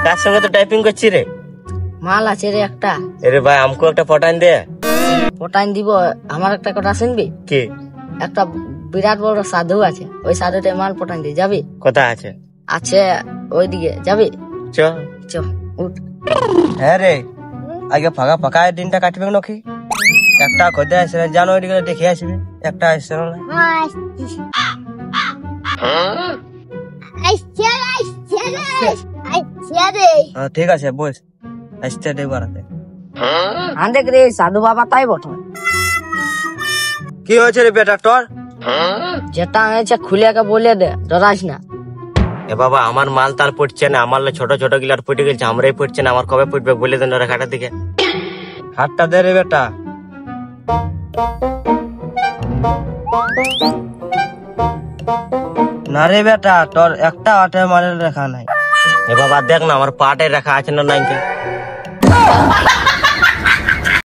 কার সঙ্গে তো টাইপিং করছি রে? মাল আছে রে একটা। আরে ভাই আমাকে একটা পটান দে। পটাইন দিব। আমার একটা কথা শুনবি? কি? একটা বিরাট বড় সাধু আছে, ওই সাধুতে মাল পটাইন দিয়ে যাবি? কোথায় আছে? আছে ওইদিকে, যাবি? চ চ উঠ। হ্যাঁ রে, আগে ফাঁকা ফাঁকা দিনটা কাটবে নাকি? একটা কোথায় আসে জানো, ওইদিকে দেখে আসবে। একটা আসছে না? ঠিক আছে বস, আসতে দে বাড়াতে। হ্যাঁ দেখ রে, সাধু বাবা তাই বটে। কি হয়েছে রে বেটা তোর? যেটা হয়েছে খুলিয়াকে বলে দে, ডরাস না। এ বাবা, আমার মাল তার পড়ছে না, আমার ছোট ছোট গিলার পড়ে গেছে, আমরাই পড়ছে না, আমার কবে পড়বে বলে দেন রেখাটার দিকে। হাতটা দে রে বেটা। না রে বেটা, তোর একটা আটে মালের রেখা নাই। এ বাবা দেখ না, আমার পাটে রেখা আছে না নাই?